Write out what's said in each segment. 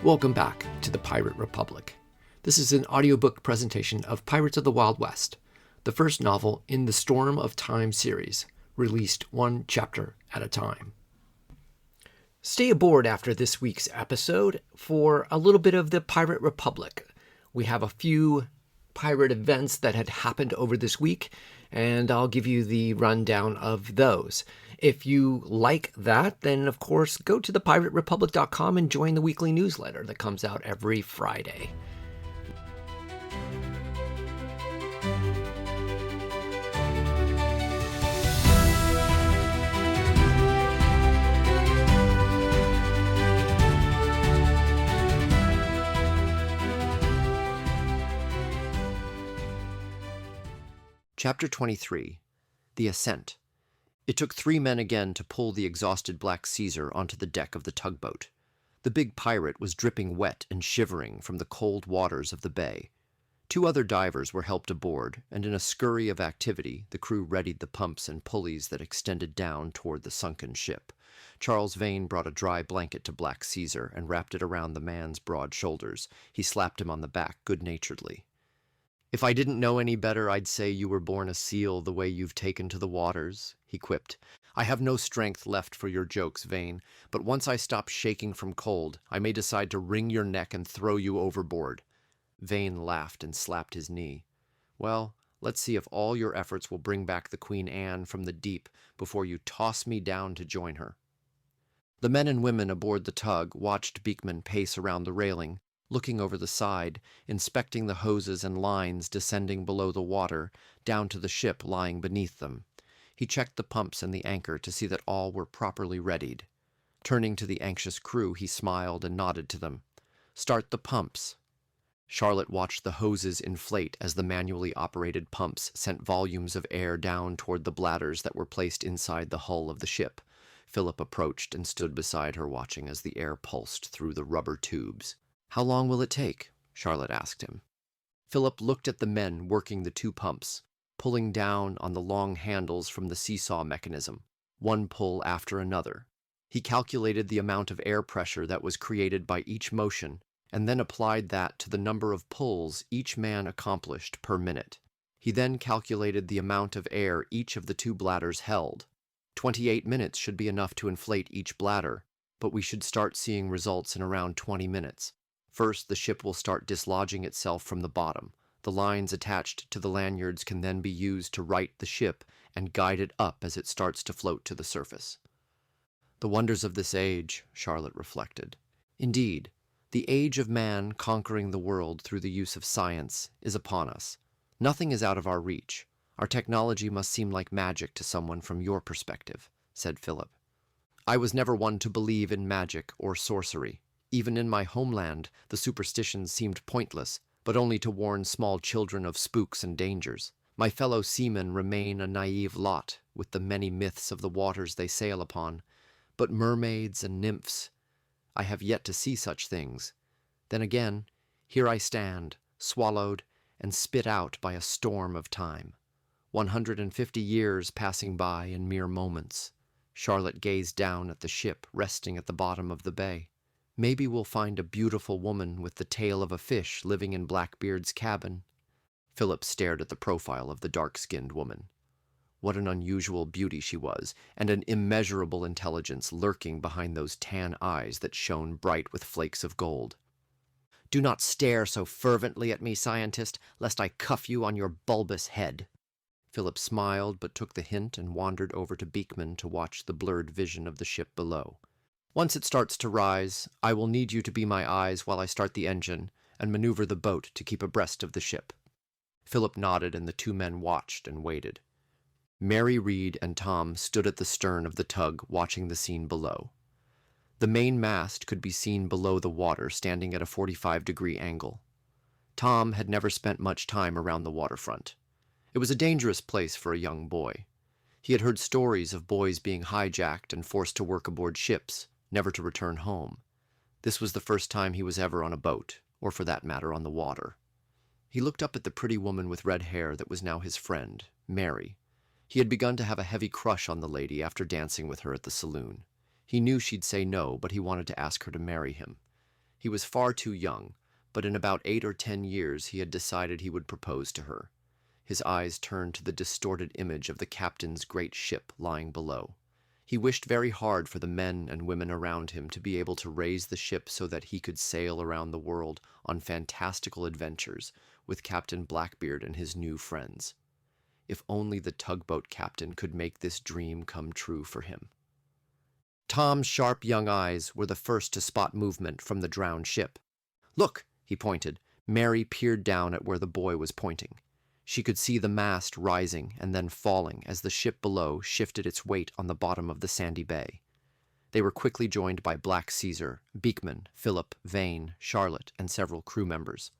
Welcome back to the Pirate Republic. This is an audiobook presentation of Pirates of the Wild West, the first novel in the Storm of Time series, released one chapter at a time. Stay aboard after this week's episode for a little bit of the Pirate Republic. We have a few pirate events that had happened over this week, and I'll give you the rundown of those. If you like that, then of course go to thepiraterepublic.com and join the weekly newsletter that comes out every Friday. Chapter 23, The Ascent. It took 3 men again to pull the exhausted Black Caesar onto the deck of the tugboat. The big pirate was dripping wet and shivering from the cold waters of the bay. 2 other divers were helped aboard, and in a scurry of activity, the crew readied the pumps and pulleys that extended down toward the sunken ship. Charles Vane brought a dry blanket to Black Caesar and wrapped it around the man's broad shoulders. He slapped him on the back good-naturedly. "If I didn't know any better, I'd say you were born a seal the way you've taken to the waters," he quipped. "I have no strength left for your jokes, Vane, but once I stop shaking from cold, I may decide to wring your neck and throw you overboard." Vane laughed and slapped his knee. "Well, let's see if all your efforts will bring back the Queen Anne from the deep before you toss me down to join her." The men and women aboard the tug watched Beekman pace around the railing, looking over the side, inspecting the hoses and lines descending below the water, down to the ship lying beneath them. He checked the pumps and the anchor to see that all were properly readied. Turning to the anxious crew, he smiled and nodded to them. "Start the pumps." Charlotte watched the hoses inflate as the manually operated pumps sent volumes of air down toward the bladders that were placed inside the hull of the ship. Philip approached and stood beside her, watching as the air pulsed through the rubber tubes. "How long will it take?" Charlotte asked him. Philip looked at the men working the 2 pumps, pulling down on the long handles from the seesaw mechanism, one pull after another. He calculated the amount of air pressure that was created by each motion, and then applied that to the number of pulls each man accomplished per minute. He then calculated the amount of air each of the 2 bladders held. 28 minutes should be enough to inflate each bladder, but we should start seeing results in around 20 minutes. First, the ship will start dislodging itself from the bottom. The lines attached to the lanyards can then be used to right the ship and guide it up as it starts to float to the surface. The wonders of this age, Charlotte reflected. Indeed, the age of man conquering the world through the use of science is upon us. Nothing is out of our reach. Our technology must seem like magic to someone from your perspective, said Philip. I was never one to believe in magic or sorcery. Even in my homeland, the superstitions seemed pointless, but only to warn small children of spooks and dangers. My fellow seamen remain a naive lot, with the many myths of the waters they sail upon. But mermaids and nymphs, I have yet to see such things. Then again, here I stand, swallowed and spit out by a storm of time. 150 years passing by in mere moments. Charlotte gazed down at the ship resting at the bottom of the bay. Maybe we'll find a beautiful woman with the tail of a fish living in Blackbeard's cabin. Philip stared at the profile of the dark-skinned woman. What an unusual beauty she was, and an immeasurable intelligence lurking behind those tan eyes that shone bright with flakes of gold. "Do not stare so fervently at me, scientist, lest I cuff you on your bulbous head." Philip smiled, but took the hint and wandered over to Beekman to watch the blurred vision of the ship below. "Once it starts to rise, I will need you to be my eyes while I start the engine and maneuver the boat to keep abreast of the ship." Philip nodded, and the 2 men watched and waited. Mary Reed and Tom stood at the stern of the tug, watching the scene below. The main mast could be seen below the water, standing at a 45-degree angle. Tom had never spent much time around the waterfront. It was a dangerous place for a young boy. He had heard stories of boys being hijacked and forced to work aboard ships, never to return home. This was the first time he was ever on a boat, or for that matter on the water. He looked up at the pretty woman with red hair that was now his friend, Mary. He had begun to have a heavy crush on the lady after dancing with her at the saloon. He knew she'd say no, but he wanted to ask her to marry him. He was far too young, but in about 8 or 10 years he had decided he would propose to her. His eyes turned to the distorted image of the captain's great ship lying below. He wished very hard for the men and women around him to be able to raise the ship so that he could sail around the world on fantastical adventures with Captain Blackbeard and his new friends. If only the tugboat captain could make this dream come true for him. Tom's sharp young eyes were the first to spot movement from the drowned ship. "Look," he pointed. Mary peered down at where the boy was pointing. She could see the mast rising and then falling as the ship below shifted its weight on the bottom of the sandy bay. They were quickly joined by Black Caesar, Beekman, Philip, Vane, Charlotte, and several crew members.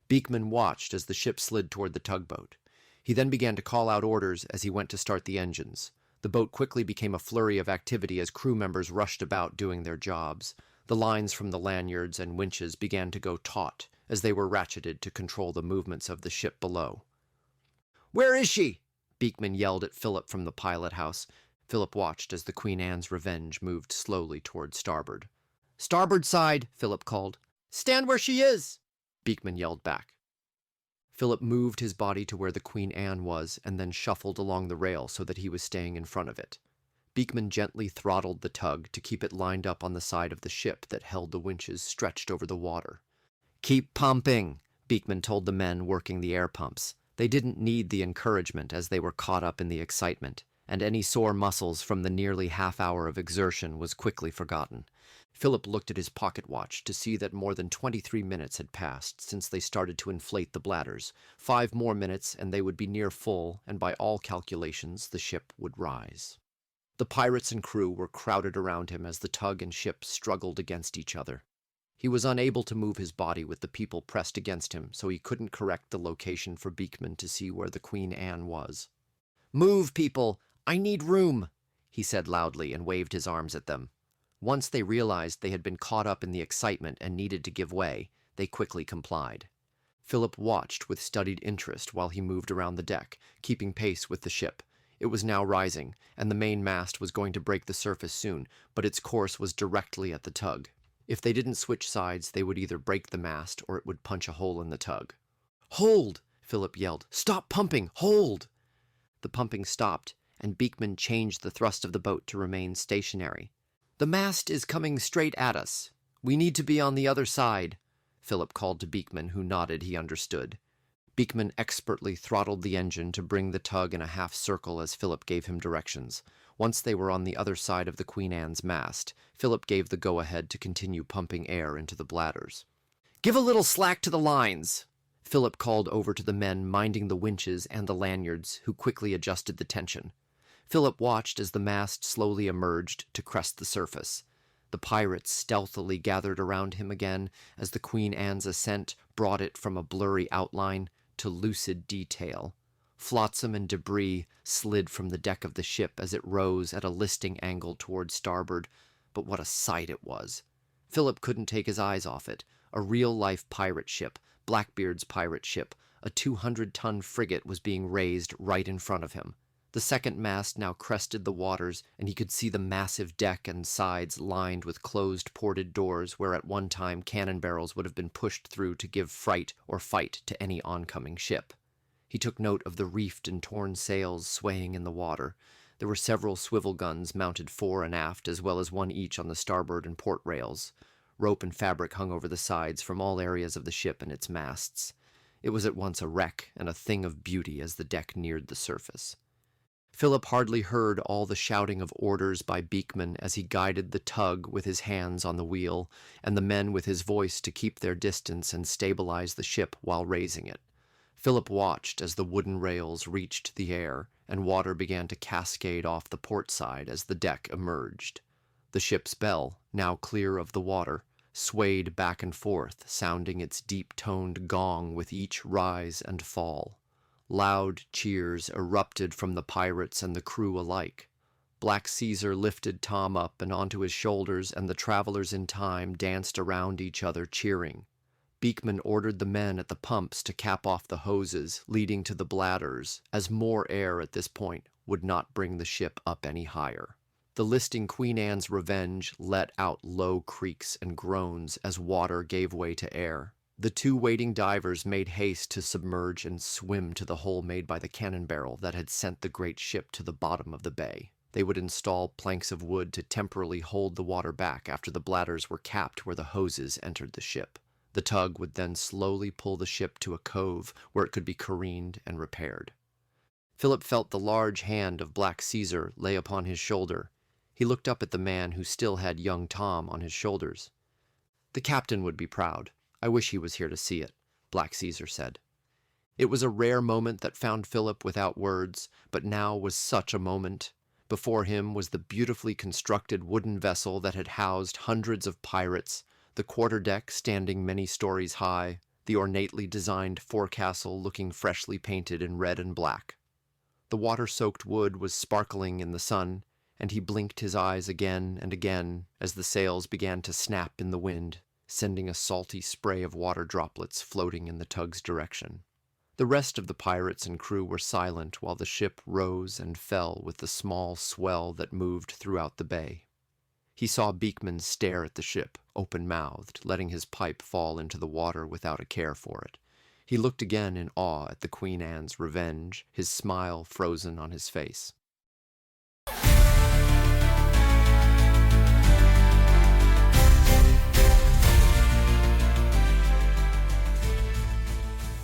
Beekman watched as the ship slid toward the tugboat. He then began to call out orders as he went to start the engines. The boat quickly became a flurry of activity as crew members rushed about doing their jobs. The lines from the lanyards and winches began to go taut as they were ratcheted to control the movements of the ship below. "Where is she?" Beekman yelled at Philip from the pilot house. Philip watched as the Queen Anne's Revenge moved slowly toward starboard. "Starboard side," Philip called. "Stand where she is," Beekman yelled back. Philip moved his body to where the Queen Anne was and then shuffled along the rail so that he was staying in front of it. Beekman gently throttled the tug to keep it lined up on the side of the ship that held the winches stretched over the water. "Keep pumping," Beekman told the men working the air pumps. They didn't need the encouragement as they were caught up in the excitement, and any sore muscles from the nearly half-hour of exertion was quickly forgotten. Philip looked at his pocket watch to see that more than 23 minutes had passed since they started to inflate the bladders. 5 more minutes and they would be near full, and by all calculations the ship would rise. The pirates and crew were crowded around him as the tug and ship struggled against each other. He was unable to move his body with the people pressed against him, so he couldn't correct the location for Beekman to see where the Queen Anne was. "Move, people! I need room!" he said loudly and waved his arms at them. Once they realized they had been caught up in the excitement and needed to give way, they quickly complied. Philip watched with studied interest while he moved around the deck, keeping pace with the ship. It was now rising, and the main mast was going to break the surface soon, but its course was directly at the tug. If they didn't switch sides, they would either break the mast or it would punch a hole in the tug. "Hold!" Philip yelled. "Stop pumping! Hold!" The pumping stopped, and Beekman changed the thrust of the boat to remain stationary. "The mast is coming straight at us. We need to be on the other side," Philip called to Beekman, who nodded he understood. Beekman expertly throttled the engine to bring the tug in a half circle as Philip gave him directions. Once they were on the other side of the Queen Anne's mast, Philip gave the go-ahead to continue pumping air into the bladders. "Give a little slack to the lines," Philip called over to the men minding the winches and the lanyards, who quickly adjusted the tension. Philip watched as the mast slowly emerged to crest the surface. The pirates stealthily gathered around him again as the Queen Anne's Ascent brought it from a blurry outline to lucid detail. Flotsam and debris slid from the deck of the ship as it rose at a listing angle toward starboard, but what a sight it was. Philip couldn't take his eyes off it. A real-life pirate ship, Blackbeard's pirate ship, a 200-ton frigate was being raised right in front of him. The second mast now crested the waters, and he could see the massive deck and sides lined with closed ported doors where at one time cannon barrels would have been pushed through to give fright or fight to any oncoming ship. He took note of the reefed and torn sails swaying in the water. There were several swivel guns mounted fore and aft, as well as one each on the starboard and port rails. Rope and fabric hung over the sides from all areas of the ship and its masts. It was at once a wreck and a thing of beauty as the deck neared the surface. Philip hardly heard all the shouting of orders by Beekman as he guided the tug with his hands on the wheel, and the men with his voice to keep their distance and stabilize the ship while raising it. Philip watched as the wooden rails reached the air, and water began to cascade off the port side as the deck emerged. The ship's bell, now clear of the water, swayed back and forth, sounding its deep-toned gong with each rise and fall. Loud cheers erupted from the pirates and the crew alike. Black Caesar lifted Tom up and onto his shoulders, and the travelers in time danced around each other cheering. Beekman ordered the men at the pumps to cap off the hoses leading to the bladders, as more air at this point would not bring the ship up any higher. The listing Queen Anne's Revenge let out low creaks and groans as water gave way to air. The two waiting divers made haste to submerge and swim to the hole made by the cannon barrel that had sent the great ship to the bottom of the bay. They would install planks of wood to temporarily hold the water back after the bladders were capped where the hoses entered the ship. The tug would then slowly pull the ship to a cove where it could be careened and repaired. Philip felt the large hand of Black Caesar lay upon his shoulder. He looked up at the man who still had young Tom on his shoulders. "The captain would be proud. I wish he was here to see it," Black Caesar said. It was a rare moment that found Philip without words, but now was such a moment. Before him was the beautifully constructed wooden vessel that had housed hundreds of pirates, the quarterdeck standing many stories high, the ornately designed forecastle looking freshly painted in red and black. The water-soaked wood was sparkling in the sun, and he blinked his eyes again and again as the sails began to snap in the wind, sending a salty spray of water droplets floating in the tug's direction. The rest of the pirates and crew were silent while the ship rose and fell with the small swell that moved throughout the bay. He saw Beekman stare at the ship, open-mouthed, letting his pipe fall into the water without a care for it. He looked again in awe at the Queen Anne's Revenge, his smile frozen on his face.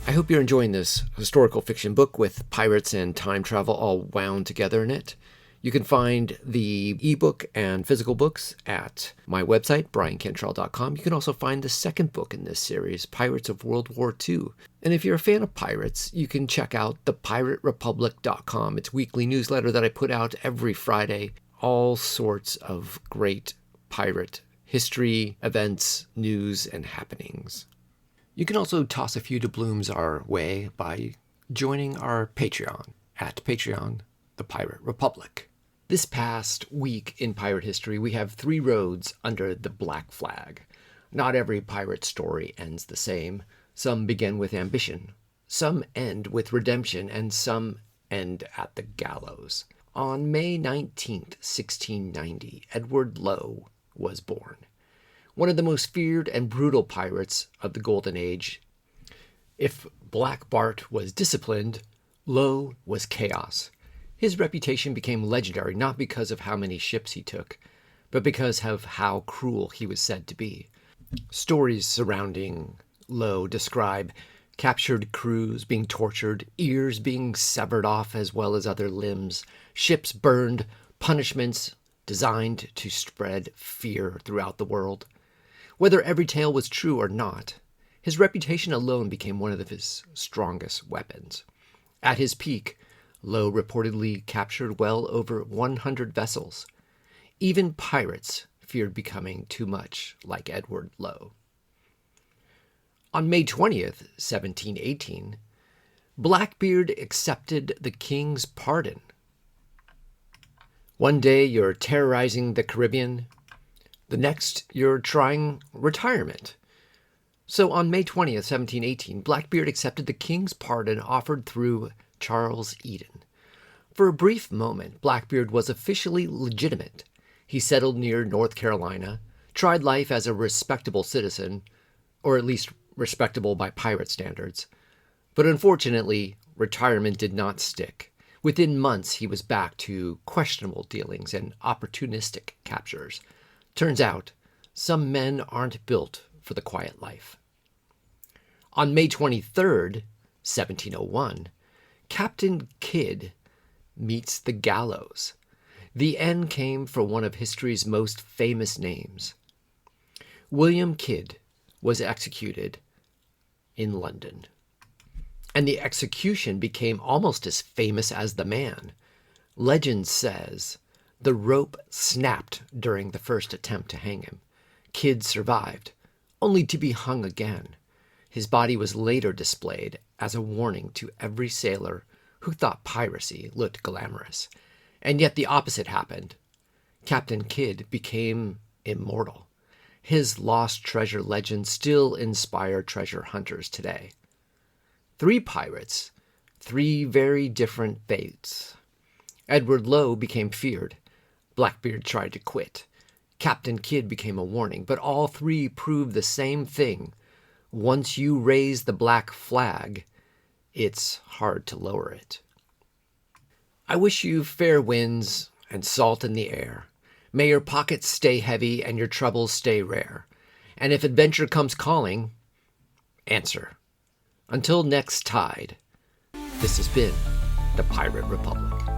I hope you're enjoying this historical fiction book with pirates and time travel all wound together in it. You can find the ebook and physical books at my website, briancantrell.com. You can also find the second book in this series, Pirates of World War II. And if you're a fan of pirates, you can check out thepiraterepublic.com. It's a weekly newsletter that I put out every Friday. All sorts of great pirate history, events, news, and happenings. You can also toss a few doubloons our way by joining our Patreon at Patreon, The Pirate Republic. This past week in pirate history, we have 3 roads under the black flag. Not every pirate story ends the same. Some begin with ambition, some end with redemption, and some end at the gallows. On May 19th, 1690, Edward Lowe was born. One of the most feared and brutal pirates of the Golden Age. If Black Bart was disciplined, Lowe was chaos. His reputation became legendary not because of how many ships he took, but because of how cruel he was said to be. Stories surrounding Lowe describe captured crews being tortured, ears being severed off as well as other limbs, ships burned, punishments designed to spread fear throughout the world. Whether every tale was true or not, his reputation alone became one of his strongest weapons. At his peak, Lowe reportedly captured well over 100 vessels. Even pirates feared becoming too much like Edward Lowe. On May 20th, 1718, Blackbeard accepted the king's pardon. One day you're terrorizing the Caribbean, the next you're trying retirement. So on May 20th, 1718, Blackbeard accepted the king's pardon offered through Charles Eden. For a brief moment, Blackbeard was officially legitimate. He settled near North Carolina, tried life as a respectable citizen, or at least respectable by pirate standards. But unfortunately, retirement did not stick. Within months, he was back to questionable dealings and opportunistic captures. Turns out, some men aren't built for the quiet life. On May 23rd, 1701, Captain Kidd meets the gallows. The end came for one of history's most famous names. William Kidd was executed in London, and the execution became almost as famous as the man. Legend says the rope snapped during the first attempt to hang him. Kidd survived, only to be hung again. His body was later displayed as a warning to every sailor who thought piracy looked glamorous. And yet the opposite happened. Captain Kidd became immortal. His lost treasure legends still inspire treasure hunters today. 3 pirates, 3 very different fates. Edward Lowe became feared. Blackbeard tried to quit. Captain Kidd became a warning, but all three proved the same thing. Once you raise the black flag, it's hard to lower it. I wish you fair winds and salt in the air. May your pockets stay heavy and your troubles stay rare. And if adventure comes calling, answer. Until next tide, this has been the Pirate Republic.